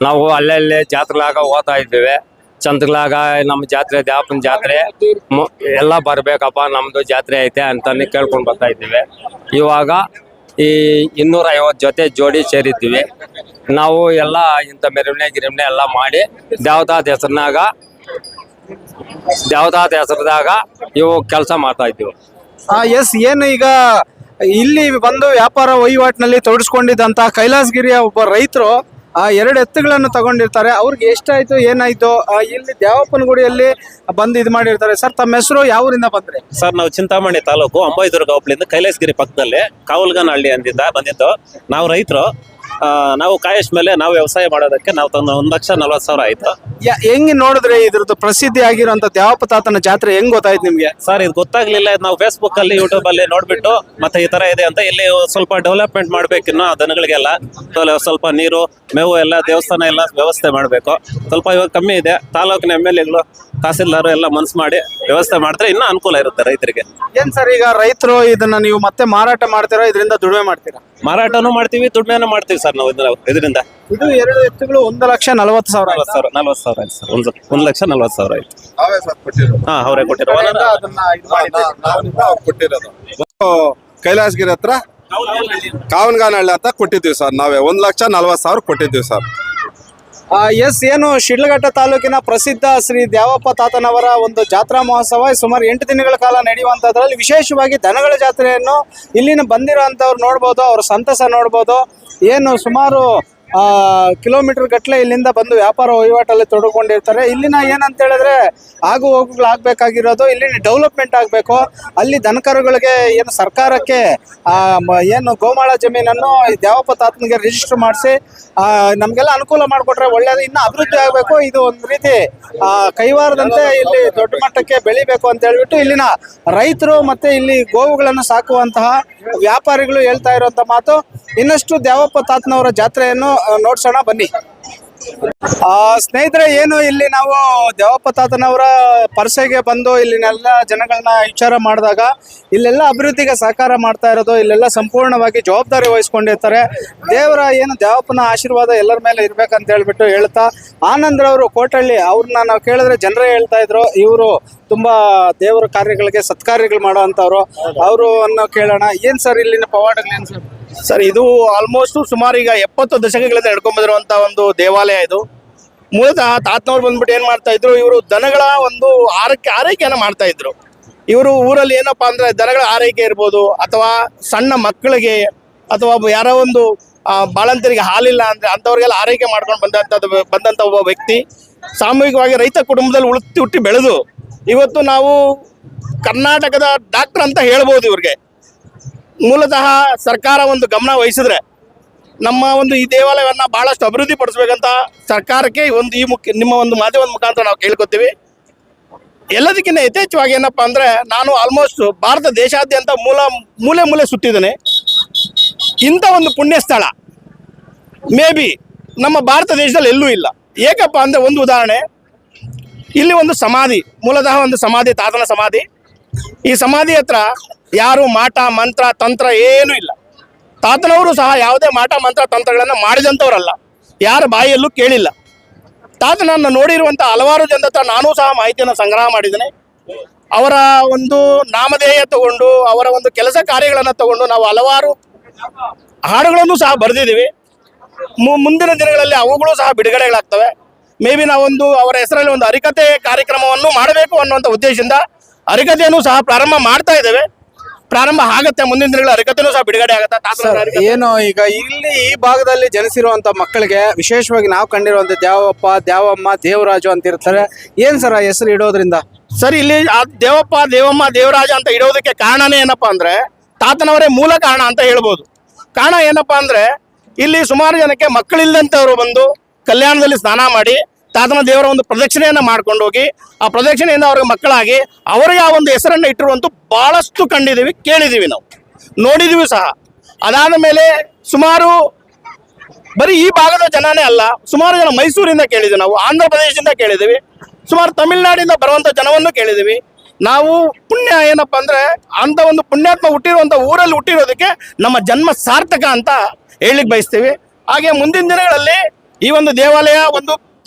ನಾವು ಅಲ್ಲಲ್ಲಿ ಜಾತ್ರೆಲಾಗ ಹೋಗ್ತಾ ಇದ್ದೀವಿ. ಚಂದ್ರಲಾಗ ನಮ್ಮ ಜಾತ್ರೆ ದ್ಯಾಪನ ಜಾತ್ರೆ ಎಲ್ಲ ಬರ್ಬೇಕಪ್ಪ, ನಮ್ದು ಜಾತ್ರೆ ಐತೆ ಅಂತಾನೆ ಕೇಳ್ಕೊಂಡು ಬರ್ತಾ ಇದ್ದೀವಿ. ಇವಾಗ ಈ 250 ಜೊತೆ ಜೋಡಿ ಸೇರಿದ್ದೀವಿ ನಾವು. ಎಲ್ಲ ಇಂಥ ಮೆರವಣಿಗೆ ಎಲ್ಲ ಮಾಡಿ ದೇವತಾದ ಹೆಸರದಾಗ ಇವು ಕೆಲಸ ಮಾಡ್ತಾ ಇದ್ದೀವಿ.
ಎಸ್, ಏನು ಈಗ ಇಲ್ಲಿ ಬಂದು ವ್ಯಾಪಾರ ವಹಿವಾಟಿನಲ್ಲಿ ತೊಡಗಿಸ್ಕೊಂಡಿದ್ದಂತ ಕೈಲಾಸಗಿರಿಯ ಒಬ್ಬ ರೈತರು 2 ಎತ್ತುಗಳನ್ನು ತಗೊಂಡಿರ್ತಾರೆ. ಅವ್ರಿಗೆ ಎಷ್ಟಾಯ್ತು ಏನಾಯ್ತು ಇಲ್ಲಿ ದ್ಯಾವಪ್ಪನ ಗುಡಿಯಲ್ಲಿ ಬಂದು ಇದು ಮಾಡಿರ್ತಾರೆ. ಸರ್, ತಮ್ಮ ಹೆಸರು, ಯಾವ ಊರಿಂದ ಬಂದ್ರೆ?
ಸರ್, ನಾವು ಚಿಂತಾಮಣಿ ತಾಲೂಕು ಅಂಬಾಯಿದುರ್ಗ ಹೋಬಳಿಯಿಂದ ಕೈಲಾಸಗಿರಿ ಪಕ್ಕದಲ್ಲಿ ಕಾವಲ್ಗನಹಳ್ಳಿ ಅಂದಿದ್ದ ಬಂದಿದ್ದು. ನಾವು ರೈತರು, ನಾವು ಕಾಯಶ್ ಮೇಲೆ ನಾವು ವ್ಯವಸಾಯ ಮಾಡೋದಕ್ಕೆ ನಾವು ತಂದು 1,40,000 ಆಯ್ತು.
ಹೆಂಗ್ ನೋಡಿದ್ರೆ ಇದ್ರದ್ದು ಪ್ರಸಿದ್ಧಿ ಆಗಿರುವಂತ ದ್ಯಾವಪ್ಪ ತಾತನ ಜಾತ್ರೆ ಹೆಂಗ್ ಗೊತ್ತಾಯ್ತು ನಿಮ್ಗೆ?
ಸರ್, ಇದು ಗೊತ್ತಾಗ್ಲಿಲ್ಲ. ನಾವು ಫೇಸ್ಬುಕ್ ಅಲ್ಲಿ ಯೂಟ್ಯೂಬ್ ಅಲ್ಲಿ ನೋಡ್ಬಿಟ್ಟು ಮತ್ತೆ ಈ ತರ ಇದೆ ಅಂತ, ಇಲ್ಲಿ ಸ್ವಲ್ಪ ಡೆವಲಪ್ಮೆಂಟ್ ಮಾಡ್ಬೇಕಿನ್ನು ದನಗಳಿಗೆಲ್ಲ ಸ್ವಲ್ಪ ನೀರು ಮೇವು ಎಲ್ಲ ದೇವಸ್ಥಾನ ಎಲ್ಲ ವ್ಯವಸ್ಥೆ ಮಾಡಬೇಕು. ಸ್ವಲ್ಪ ಇವಾಗ ಕಮ್ಮಿ ಇದೆ. ತಾಲೂಕಿನ MLAಗಳು ತಹಸೀಲ್ದಾರ್ ಎಲ್ಲ ಮನ್ಸು ಮಾಡಿ ವ್ಯವಸ್ಥೆ ಮಾಡಿದ್ರೆ ಇನ್ನೂ ಅನುಕೂಲ ಇರುತ್ತೆ ರೈತರಿಗೆ.
ಏನ್ ಸರ್, ಈಗ ರೈತರು ಇದನ್ನ ನೀವು ಮತ್ತೆ ಮಾರಾಟ ಮಾಡ್ತೀರಾ, ಇದರಿಂದ ದುಡಿಮೆ ಮಾಡ್ತೀರಾ?
ಮಾರಾಟನೂ ಮಾಡ್ತೀವಿ, ದುಡಿಮೆನೂ ಮಾಡ್ತೀವಿ ಸರ್ ನಾವು ಇದರಿಂದ.
ಇದು 2 ಎತ್ತುಗಳು 1,40,000
40,000 ಆಯ್ತು ಸರ್. 1,40,000 ಆಯ್ತು. ಹಾ, ಅವರೇ ಕೊಟ್ಟಿರೋ
ಕೈಲಾಸಗಿರಿ ಹತ್ರ ಕಾವನ್ಗಾನಹಳ್ಳಿ ಅಂತ ಕೊಟ್ಟಿದ್ದೀವಿ ಸರ್. ನಾವೇ 1,40,000 ಕೊಟ್ಟಿದ್ದೀವಿ ಸರ್.
ಎಸ್, ಏನು ಶಿಡ್ಲಘಟ್ಟ ತಾಲೂಕಿನ ಪ್ರಸಿದ್ಧ ಶ್ರೀ ದ್ಯಾವಪ್ಪ ತಾತನವರ ಒಂದು ಜಾತ್ರಾ ಮಹೋತ್ಸವ ಸುಮಾರು 8 ದಿನಗಳ ಕಾಲ ನಡೆಯುವಂಥದ್ರಲ್ಲಿ ವಿಶೇಷವಾಗಿ ದನಗಳ ಜಾತ್ರೆಯನ್ನು ಇಲ್ಲಿನ ಬಂದಿರೋಂಥವ್ರು ನೋಡ್ಬೋದು, ಅವ್ರ ಸಂತಸ ನೋಡ್ಬೋದು. ಏನು ಸುಮಾರು ಕಿಲೋಮೀಟರ್ ಗಟ್ಟಲೆ ಇಲ್ಲಿಂದ ಬಂದು ವ್ಯಾಪಾರ ವಹಿವಾಟಲ್ಲಿ ತೊಡಕೊಂಡಿರ್ತಾರೆ. ಇಲ್ಲಿನ ಏನಂತ ಹೇಳಿದ್ರೆ ಆಗು ಹೋಗುಗಳಾಗಬೇಕಾಗಿರೋದು ಇಲ್ಲಿನ ಡೆವಲಪ್ಮೆಂಟ್ ಆಗಬೇಕು. ಅಲ್ಲಿ ದನಕರುಗಳಿಗೆ ಏನು ಸರ್ಕಾರಕ್ಕೆ ಏನು ಗೋಮಾಳ ಜಮೀನನ್ನು ದ್ಯಾವಪ್ಪ ತಾತನಿಗೆ ರಿಜಿಸ್ಟರ್ ಮಾಡಿಸಿ ನಮಗೆಲ್ಲ ಅನುಕೂಲ ಮಾಡಿಕೊಟ್ರೆ ಒಳ್ಳೆಯದು. ಇನ್ನು ಅಭಿವೃದ್ಧಿ ಆಗಬೇಕು. ಇದು ಒಂದು ರೀತಿ ಕೈವಾರದಂತೆ ಇಲ್ಲಿ ದೊಡ್ಡ ಮಟ್ಟಕ್ಕೆ ಬೆಳಿಬೇಕು ಅಂತ ಹೇಳ್ಬಿಟ್ಟು ಇಲ್ಲಿನ ರೈತರು ಮತ್ತೆ ಇಲ್ಲಿ ಗೋವುಗಳನ್ನು ಸಾಕುವಂತಹ ವ್ಯಾಪಾರಿಗಳು ಹೇಳ್ತಾ ಇರುವಂತ ಮಾತು. ಇನ್ನಷ್ಟು ದ್ಯಾವಪ್ಪ ತಾತನವರ ಜಾತ್ರೆಯನ್ನು ನೋಡ್ಸೋಣ ಬನ್ನಿ. ಸ್ನೇಹಿತರೆ, ಏನು ಇಲ್ಲಿ ನಾವು ದ್ಯಾವಪ್ಪ ತಾತನವರ ಪರ್ಸೆಗೆ ಬಂದು ಇಲ್ಲಿನೆಲ್ಲ ಜನಗಳನ್ನ ವಿಚಾರ ಮಾಡಿದಾಗ ಇಲ್ಲೆಲ್ಲ ಅಭಿವೃದ್ಧಿಗೆ ಸಹಕಾರ ಮಾಡ್ತಾ ಇರೋದು, ಇಲ್ಲೆಲ್ಲ ಸಂಪೂರ್ಣವಾಗಿ ಜವಾಬ್ದಾರಿ ವಹಿಸ್ಕೊಂಡಿರ್ತಾರೆ. ದೇವರ ಏನು ದ್ಯಾವಪ್ಪನ ಆಶೀರ್ವಾದ ಎಲ್ಲರ ಮೇಲೆ ಇರ್ಬೇಕಂತ ಹೇಳ್ಬಿಟ್ಟು ಹೇಳ್ತಾ, ಆನಂದ್ರವರು ಕೋಟಳ್ಳಿ ಅವ್ರನ್ನ ನಾವು ಕೇಳಿದ್ರೆ ಜನರೇ ಹೇಳ್ತಾ ಇದ್ರು ಇವರು ತುಂಬಾ ದೇವರ ಕಾರ್ಯಗಳಿಗೆ ಸತ್ಕಾರ್ಯಗಳು ಮಾಡುವಂತವ್ರು. ಅವರು ಅನ್ನೋ ಕೇಳೋಣ. ಏನ್ ಸರ್ ಇಲ್ಲಿನ ಪವಾಡಗಳೇನು ಸರ್?
ಸರ್, ಇದು ಆಲ್ಮೋಸ್ಟ್ ಸುಮಾರು ಈಗ 70 ದಶಕಗಳಿಂದ ನಡ್ಕೊಂಡ್ ಬಂದಿರುವಂತ ಒಂದು ದೇವಾಲಯ ಇದು. ಮೂಲತಃ ತಾತನವ್ರು ಬಂದ್ಬಿಟ್ಟು ಏನ್ ಮಾಡ್ತಾ ಇದ್ರು, ಇವರು ದನಗಳ ಒಂದು ಆರೈಕೆಯನ್ನ ಮಾಡ್ತಾ ಇದ್ರು. ಇವರು ಊರಲ್ಲಿ ಏನಪ್ಪಾ ಅಂದ್ರೆ ದನಗಳ ಆರೈಕೆ ಇರ್ಬೋದು, ಅಥವಾ ಸಣ್ಣ ಮಕ್ಕಳಿಗೆ ಅಥವಾ ಯಾರೋ ಒಂದು ಬಾಳಂತರಿಗೆ ಹಾಲಿಲ್ಲ ಅಂದ್ರೆ ಅಂಥವ್ರಿಗೆಲ್ಲ ಆರೈಕೆ ಮಾಡ್ಕೊಂಡು ಬಂದಂತ ಒಬ್ಬ ವ್ಯಕ್ತಿ. ಸಾಮೂಹಿಕವಾಗಿ ರೈತ ಕುಟುಂಬದಲ್ಲಿ ಹುಟ್ಟಿ ಬೆಳೆದು ಇವತ್ತು ನಾವು ಕರ್ನಾಟಕದ ಡಾಕ್ಟರ್ ಅಂತ ಹೇಳ್ಬೋದು ಇವ್ರಿಗೆ. ಮೂಲತಃ ಸರ್ಕಾರ ಒಂದು ಗಮನ ವಹಿಸಿದ್ರೆ ನಮ್ಮ ಒಂದು ಈ ದೇವಾಲಯವನ್ನ ಬಹಳಷ್ಟು ಅಭಿವೃದ್ಧಿ ಪಡಿಸ್ಬೇಕಂತ ಸರ್ಕಾರಕ್ಕೆ ಒಂದು ನಿಮ್ಮ ಒಂದು ಮಾಧ್ಯಮದ ಮುಖಾಂತರ ನಾವು ಕೇಳ್ಕೊತೀವಿ. ಎಲ್ಲದಕ್ಕಿಂತ ಯಥೇಚ್ಛವಾಗಿ ಏನಪ್ಪಾ ಅಂದ್ರೆ, ನಾನು ಆಲ್ಮೋಸ್ಟ್ ಭಾರತ ದೇಶಾದ್ಯಂತ ಮೂಲೆ ಸುತ್ತಿದ್ದೇನೆ. ಇಂಥ ಒಂದು ಪುಣ್ಯ ಸ್ಥಳ ಮೇ ಬಿ ನಮ್ಮ ಭಾರತ ದೇಶದಲ್ಲಿ ಎಲ್ಲೂ ಇಲ್ಲ. ಏಕಪ್ಪ ಅಂದ್ರೆ, ಒಂದು ಉದಾಹರಣೆ, ಇಲ್ಲಿ ಒಂದು ಸಮಾಧಿ, ಮೂಲತಃ ಒಂದು ಸಮಾಧಿ, ತಾತನ ಸಮಾಧಿ. ಈ ಸಮಾಧಿ ಹತ್ರ ಯಾರು ಮಾಟ ಮಂತ್ರ ತಂತ್ರ ಏನೂ ಇಲ್ಲ. ತಾತನವರು ಸಹ ಯಾವುದೇ ಮಾಟ ಮಂತ್ರ ತಂತ್ರಗಳನ್ನು ಮಾಡಿದಂಥವ್ರಲ್ಲ, ಯಾರ ಬಾಯಿಯಲ್ಲೂ ಕೇಳಿಲ್ಲ. ತಾತನನ್ನು ನೋಡಿರುವಂಥ ಹಲವಾರು ಜನದ ಹತ್ರ ನಾನೂ ಸಹ ಮಾಹಿತಿಯನ್ನು ಸಂಗ್ರಹ ಮಾಡಿದ್ದೇನೆ. ಅವರ ಒಂದು ನಾಮಧೇಯ ತಗೊಂಡು, ಅವರ ಒಂದು ಕೆಲಸ ಕಾರ್ಯಗಳನ್ನು ತಗೊಂಡು ನಾವು ಹಲವಾರು ಹಾಡುಗಳನ್ನು ಸಹ ಬರೆದಿದ್ದೀವಿ. ಮುಂದಿನ ದಿನಗಳಲ್ಲಿ ಅವುಗಳು ಸಹ ಬಿಡುಗಡೆಗಳಾಗ್ತವೆ. ಮೇ ಬಿ ನಾವೊಂದು ಅವರ ಹೆಸರಲ್ಲಿ ಒಂದು ಹರಿಕತೆ ಕಾರ್ಯಕ್ರಮವನ್ನು ಮಾಡಬೇಕು ಅನ್ನುವಂಥ ಉದ್ದೇಶದಿಂದ ಹರಿಕತೆಯನ್ನು ಸಹ ಪ್ರಾರಂಭ ಮಾಡ್ತಾ ಇದ್ದೇವೆ. ಪ್ರಾರಂಭ ಆಗತ್ತೆ, ಮುಂದಿನ ದಿನಗಳ ಹರಿಕತೆನೂ ಸಹ ಬಿಡುಗಡೆ ಆಗುತ್ತೆ.
ಏನು ಈಗ ಇಲ್ಲಿ ಈ ಭಾಗದಲ್ಲಿ ಜನಿಸಿರುವಂತ ಮಕ್ಕಳಿಗೆ ವಿಶೇಷವಾಗಿ ನಾವು ಕಂಡಿರುವಂತ ದ್ಯಾವಪ್ಪ, ದ್ಯಾವಮ್ಮ, ದೇವರಾಜು ಅಂತ ಇರ್ತಾರೆ. ಏನ್ ಸರ್ ಹೆಸರು ಇಡೋದ್ರಿಂದ?
ಸರ್, ಇಲ್ಲಿ ದೇವಪ್ಪ, ದೇವಮ್ಮ, ದೇವರಾಜ ಅಂತ ಇಡೋದಕ್ಕೆ ಕಾರಣನೇ ಏನಪ್ಪಾ ಅಂದ್ರೆ, ತಾತನವರೇ ಮೂಲ ಕಾರಣ ಅಂತ ಹೇಳ್ಬೋದು. ಕಾರಣ ಏನಪ್ಪಾ ಅಂದ್ರೆ, ಇಲ್ಲಿ ಸುಮಾರು ಜನಕ್ಕೆ ಮಕ್ಕಳಿಲ್ಲದಂತವರು ಬಂದು ಕಲ್ಯಾಣದಲ್ಲಿ ಸ್ನಾನ ಮಾಡಿ ತಾತನ ದೇವರ ಒಂದು ಪ್ರದಕ್ಷಿಣೆಯನ್ನು ಮಾಡ್ಕೊಂಡು ಹೋಗಿ ಆ ಪ್ರದಕ್ಷಿಣೆಯಿಂದ ಅವ್ರಿಗೆ ಮಕ್ಕಳಾಗಿ ಅವರಿಗೆ ಆ ಒಂದು ಹೆಸರನ್ನು ಇಟ್ಟಿರುವಂತೂ ಬಹಳಷ್ಟು ಕಂಡಿದ್ದೀವಿ, ಕೇಳಿದ್ದೀವಿ, ನಾವು ನೋಡಿದ್ದೀವಿ ಸಹ. ಅದಾದ ಮೇಲೆ ಸುಮಾರು ಬರೀ ಈ ಭಾಗದ ಜನನೇ ಅಲ್ಲ, ಸುಮಾರು ಜನ ಮೈಸೂರಿಂದ ಕೇಳಿದ್ದೀವಿ, ನಾವು ಆಂಧ್ರ ಪ್ರದೇಶದಿಂದ ಕೇಳಿದ್ದೀವಿ, ಸುಮಾರು ತಮಿಳುನಾಡಿಂದ ಬರುವಂಥ ಜನವನ್ನು ಕೇಳಿದ್ದೀವಿ. ನಾವು ಪುಣ್ಯ ಏನಪ್ಪ ಅಂದ್ರೆ, ಅಂಥ ಒಂದು ಪುಣ್ಯಾತ್ಮ ಹುಟ್ಟಿರುವಂಥ ಊರಲ್ಲಿ ಹುಟ್ಟಿರೋದಕ್ಕೆ ನಮ್ಮ ಜನ್ಮ ಸಾರ್ಥಕ ಅಂತ ಹೇಳಲಿಕ್ಕೆ ಬಯಸ್ತೀವಿ. ಹಾಗೆ ಮುಂದಿನ ದಿನಗಳಲ್ಲಿ ಈ ಒಂದು ದೇವಾಲಯ ಒಂದು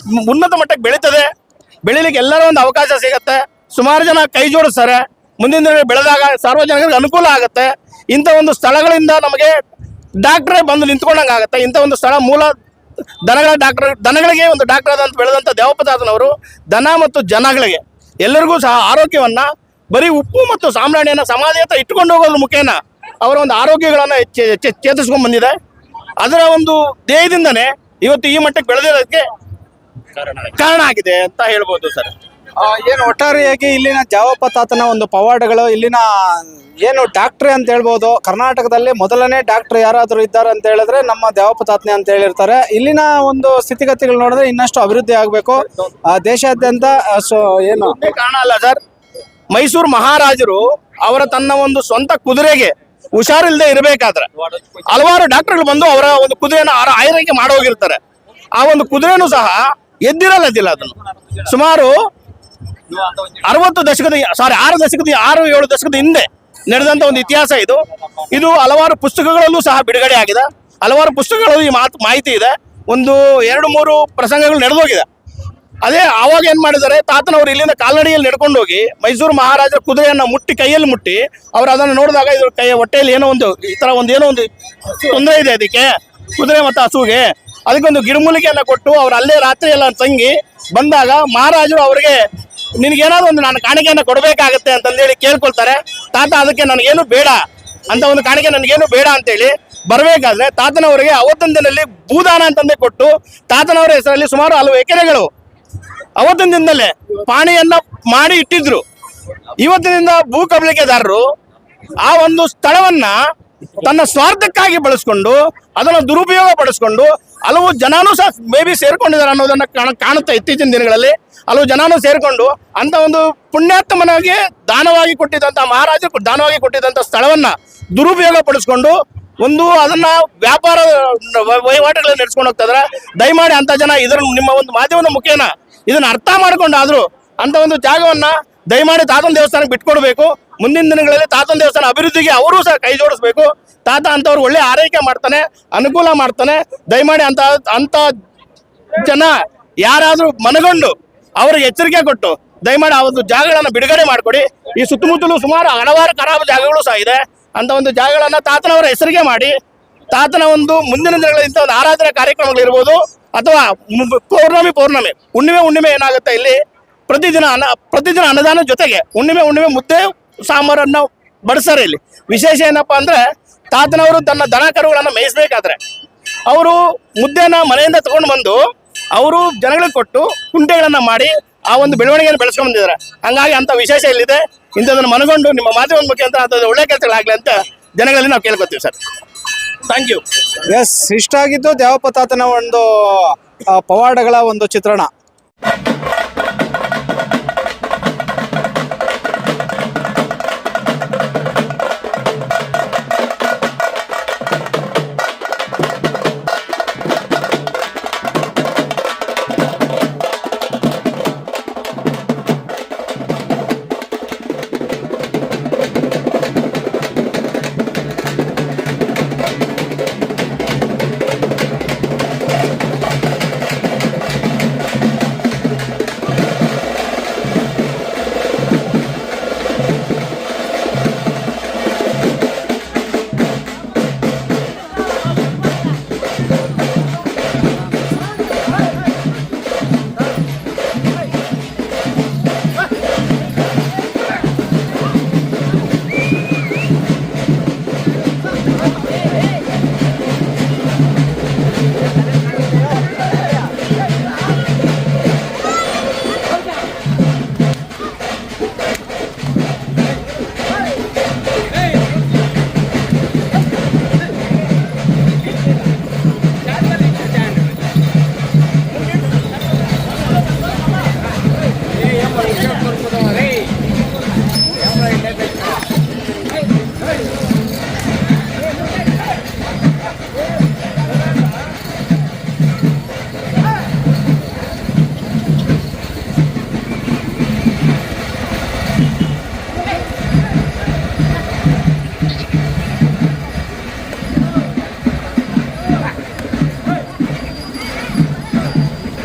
ಉನ್ನತ ಮಟ್ಟಕ್ಕೆ ಬೆಳೀತದೆ. ಬೆಳಿಲಿಕ್ಕೆ ಎಲ್ಲರ ಒಂದು ಅವಕಾಶ ಸಿಗತ್ತೆ. ಸುಮಾರು ಜನ ಕೈ ಜೋಡಿಸ್ತಾರೆ. ಮುಂದಿನ ದಿನ ಬೆಳೆದಾಗ ಸಾರ್ವಜನಿಕರಿಗೆ ಅನುಕೂಲ ಆಗುತ್ತೆ. ಇಂಥ ಒಂದು ಸ್ಥಳಗಳಿಂದ ನಮಗೆ ಡಾಕ್ಟ್ರೇ ಬಂದು ನಿಂತ್ಕೊಂಡಂಗೆ ಆಗುತ್ತೆ. ಇಂಥ ಒಂದು ಸ್ಥಳ ಮೂಲ ದನಗಳಿಗೆ ಒಂದು ಡಾಕ್ಟರ್ ಆದಂತ ಬೆಳೆದಂಥ ದೇವಪತಾತನವರು ದನ ಮತ್ತು ಜನಗಳಿಗೆ ಎಲ್ಲರಿಗೂ ಸಹ ಆರೋಗ್ಯವನ್ನ ಬರೀ ಉಪ್ಪು ಮತ್ತು ಸಾಂಬ್ರಾಣಿಯನ್ನ ಸಮಾಧಿ ಹತ್ರ ಇಟ್ಕೊಂಡು ಹೋಗೋದ್ರ ಮುಖೇನ ಅವರ ಒಂದು ಆರೋಗ್ಯಗಳನ್ನ ಚೇತರಿಸ್ಕೊಂಡ್ ಬಂದಿದೆ. ಅದರ ಒಂದು ಧ್ಯೇಯದಿಂದನೇ ಇವತ್ತು ಈ ಮಟ್ಟಕ್ಕೆ ಬೆಳೆದಿರೋದಕ್ಕೆ ಕಾರಣ ಆಗಿದೆ ಅಂತ ಹೇಳ್ಬೋದು ಸರ್.
ಏನು ಒಟ್ಟಾರೆಯಾಗಿ ಇಲ್ಲಿನ ಜಾವಪ್ಪ ತಾತನ ಒಂದು ಪವಾಡಗಳು, ಇಲ್ಲಿನ ಏನು ಡಾಕ್ಟ್ರಿ ಅಂತ ಹೇಳ್ಬೋದು, ಕರ್ನಾಟಕದಲ್ಲಿ ಮೊದಲನೇ ಡಾಕ್ಟರ್ ಯಾರಾದರೂ ಇದ್ದಾರೆ ಅಂತ ಹೇಳಿದ್ರೆ ನಮ್ಮ ದೇವಪ್ಪ ತಾತನೇ ಅಂತ ಹೇಳಿರ್ತಾರೆ. ಇಲ್ಲಿನ ಒಂದು ಸ್ಥಿತಿಗತಿಗಳು ನೋಡಿದ್ರೆ ಇನ್ನಷ್ಟು ಅಭಿವೃದ್ಧಿ ಆಗಬೇಕು ದೇಶಾದ್ಯಂತ. ಏನು
ಕಾರಣ ಅಲ್ಲ ಸರ್, ಮೈಸೂರು ಮಹಾರಾಜರು ಅವರ ತನ್ನ ಒಂದು ಸ್ವಂತ ಕುದುರೆಗೆ ಹುಷಾರಿಲ್ಲದೆ ಇರಬೇಕಾದ್ರೆ ಹಲವಾರು ಡಾಕ್ಟರ್ಗಳು ಬಂದು ಅವರ ಒಂದು ಕುದುರೆನ ಆರೈಕೆ ಮಾಡೋಗಿರ್ತಾರೆ. ಆ ಒಂದು ಕುದುರೆನೂ ಸಹ ಎದ್ದಿರಲ್ಲದಿಲ್ಲ. ಅದನ್ನು ಸುಮಾರು 6 ದಶಕದ 7 ದಶಕದ ಹಿಂದೆ ನಡೆದಂತ ಒಂದು ಇತಿಹಾಸ ಇದು. ಇದು ಹಲವಾರು ಪುಸ್ತಕಗಳಲ್ಲೂ ಸಹ ಬಿಡುಗಡೆ ಆಗಿದೆ. ಹಲವಾರು ಪುಸ್ತಕಗಳಲ್ಲೂ ಈ ಮಾಹಿತಿ ಇದೆ. ಒಂದು 2-3 ಪ್ರಸಂಗಗಳು ನಡೆದೋಗಿದೆ. ಅದೇ ಆವಾಗ ಏನ್ ಮಾಡಿದ್ದಾರೆ, ತಾತನವರು ಇಲ್ಲಿಂದ ಕಾಲ್ನಡಿಯಲ್ಲಿ ನಡ್ಕೊಂಡು ಹೋಗಿ ಮೈಸೂರು ಮಹಾರಾಜರ ಕುದುರೆಯನ್ನ ಕೈಯಲ್ಲಿ ಮುಟ್ಟಿ ಅವ್ರು ಅದನ್ನು ನೋಡಿದಾಗ ಇದ್ರ ಹೊಟ್ಟೆಯಲ್ಲಿ ಏನೋ ಒಂದು ಈ ತರ ಏನೋ ಒಂದು ತೊಂದರೆ ಇದೆ ಅದಕ್ಕೆ, ಕುದುರೆ ಮತ್ತು ಹಸುಗೆ. ಅದಕ್ಕೊಂದು ಗಿಡಮೂಲಿಕೆಯನ್ನ ಕೊಟ್ಟು ಅವ್ರು ಅಲ್ಲೇ ರಾತ್ರಿ ಎಲ್ಲ ತಂಗಿ ಬಂದಾಗ ಮಹಾರಾಜರು ಅವರಿಗೆ ನಿನಗೇನಾದ್ರು ಒಂದು ನಾನು ಕಾಣಿಕೆಯನ್ನ ಕೊಡಬೇಕಾಗತ್ತೆ ಅಂತಂದೇಳಿ ಕೇಳ್ಕೊಳ್ತಾರೆ. ತಾತ ಅದಕ್ಕೆ ನನಗೇನು ಬೇಡ ಅಂತ ಒಂದು ಕಾಣಿಕೆ ನನಗೇನು ಬೇಡ ಅಂತೇಳಿ ಬರಬೇಕಾದ್ರೆ ತಾತನವರಿಗೆ ಅವತ್ತಿನ ದಿನದಲ್ಲಿ ಭೂದಾನ ಅಂತಂದೇ ಕೊಟ್ಟು ತಾತನವರ ಹೆಸರಲ್ಲಿ ಸುಮಾರು 4 ಎಕರೆಗಳು ಅವತ್ತಿನ ದಿನದಲ್ಲೇ ಪಾಣಿಯನ್ನ ಮಾಡಿ ಇಟ್ಟಿದ್ರು. ಇವತ್ತಿನಿಂದ ಭೂ ಕಬಳಿಕೆದಾರರು ಆ ಒಂದು ಸ್ಥಳವನ್ನ ತನ್ನ ಸ್ವಾರ್ಥಕ್ಕಾಗಿ ಬಳಸ್ಕೊಂಡು ಅದನ್ನು ದುರುಪಯೋಗ ಪಡಿಸ್ಕೊಂಡು ಹಲವು ಜನನೂ ಸಹ ಮೇ ಬಿ ಸೇರ್ಕೊಂಡಿದ್ದಾರೆ ಅನ್ನೋದನ್ನ ಕಾಣುತ್ತೆ. ಇತ್ತೀಚಿನ ದಿನಗಳಲ್ಲಿ ಹಲವು ಜನನೂ ಸೇರ್ಕೊಂಡು ಅಂತ ಒಂದು ಪುಣ್ಯಾತ್ಮನಿಗೆ ದಾನವಾಗಿ ಕೊಟ್ಟಿದ್ದಂತ ಮಹಾರಾಜರು ದಾನವಾಗಿ ಕೊಟ್ಟಿದ್ದಂತ ಸ್ಥಳವನ್ನ ದುರುಪಯೋಗ ಪಡಿಸ್ಕೊಂಡು ಅದನ್ನ ವ್ಯಾಪಾರ ವಹಿವಾಟುಗಳನ್ನ ನಡೆಸ್ಕೊಂಡು ಹೋಗ್ತಾ ಇದಾರೆ. ದಯಮಾಡಿ ಅಂತ ಜನ ನಿಮ್ಮ ಒಂದು ಮಾಧ್ಯಮದ ಮುಖೇನ ಇದನ್ನ ಅರ್ಥ ಮಾಡ್ಕೊಂಡಾದ್ರು ಅಂತ ಒಂದು ಜಾಗವನ್ನ ದಯಮಾಡಿ ತಾತನ ದೇವಸ್ಥಾನಕ್ಕೆ ಬಿಟ್ಕೊಡ್ಬೇಕು. ಮುಂದಿನ ದಿನಗಳಲ್ಲಿ ತಾತನ ದೇವಸ್ಥಾನ ಅಭಿವೃದ್ಧಿಗೆ ಅವರೂ ಸಹ ಕೈ ಜೋಡಿಸ್ಬೇಕು. ತಾತ ಅಂತವ್ರು ಒಳ್ಳೆ ಆರೈಕೆ ಮಾಡ್ತಾನೆ, ಅನುಕೂಲ ಮಾಡ್ತಾನೆ. ದಯಮಾಡಿ ಅಂತ ಜನ ಯಾರಾದ್ರೂ ಮನಗೊಂಡು ಅವ್ರಿಗೆ ಎಚ್ಚರಿಕೆ ಕೊಟ್ಟು ದಯಮಾಡಿ ಆ ಒಂದು ಜಾಗಗಳನ್ನ ಬಿಡುಗಡೆ ಮಾಡಿಕೊಡಿ. ಈ ಸುತ್ತಮುತ್ತಲೂ ಸುಮಾರು ಹಲವಾರು ಖರಾಬ್ ಜಾಗಗಳು ಸಹ ಇದೆ. ಅಂತ ಒಂದು ಜಾಗಗಳನ್ನ ತಾತನವರ ಹೆಸರಿಗೆ ಮಾಡಿ ತಾತನ ಒಂದು ಮುಂದಿನ ದಿನಗಳಲ್ಲಿ ಇಂಥ ಒಂದು ಆರಾಧನಾ ಕಾರ್ಯಕ್ರಮಗಳಿರ್ಬೋದು ಅಥವಾ ಪೌರ್ಣಮಿ ಹುಣ್ಣಿಮೆ ಏನಾಗುತ್ತೆ, ಇಲ್ಲಿ ಪ್ರತಿದಿನ ಅನ್ನದಾನ ಜೊತೆಗೆ ಹುಣ್ಣಿಮೆ ಮುದ್ದೆ ಸಾಂಬಾರನ್ನ ಬಡಿಸ್ತಾರೆ. ಇಲ್ಲಿ ವಿಶೇಷ ಏನಪ್ಪಾ ಅಂದ್ರೆ ತಾತನವರು ತನ್ನ ದನ ಕರುಗಳನ್ನ ಮೇಯಿಸ್ಬೇಕಾದ್ರೆ ಅವರು ಮುದ್ದೆನ ಮನೆಯಿಂದ ತಗೊಂಡು ಬಂದು ಅವರು ಜನಗಳಿಗೆ ಕೊಟ್ಟು ಕುಂಟೆಗಳನ್ನ ಮಾಡಿ ಆ ಒಂದು ಬೆಳವಣಿಗೆಯನ್ನು ಬೆಳೆಸ್ಕೊಂಡು ಬಂದಿದ್ದಾರೆ. ಹಂಗಾಗಿ ಅಂತ ವಿಶೇಷ ಇಲ್ಲಿದೆ. ಇಂಥದನ್ನು ಮನಗೊಂಡು ನಿಮ್ಮ ಮಾಧ್ಯಮದ ಮುಖಾಂತರ ಅಂತ ಒಳ್ಳೆ ಕೆಲಸಗಳಾಗ್ಲಿ ಅಂತ ಜನಗಳಲ್ಲಿ ನಾವು ಕೇಳ್ಕೊತೀವಿ ಸರ್. Thank you.
ಎಸ್, ಇಷ್ಟ ಆಗಿದ್ದು ದೇವಪ್ಪ ತಾತನ ಒಂದು ಪವಾಡಗಳ ಒಂದು ಚಿತ್ರಣ.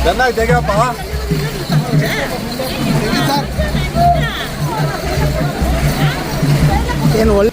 ಚೆನ್ನಾಗಿ ತೆಗಿಯಪ್ಪ.
ಏನು ಒಳ್ಳೆ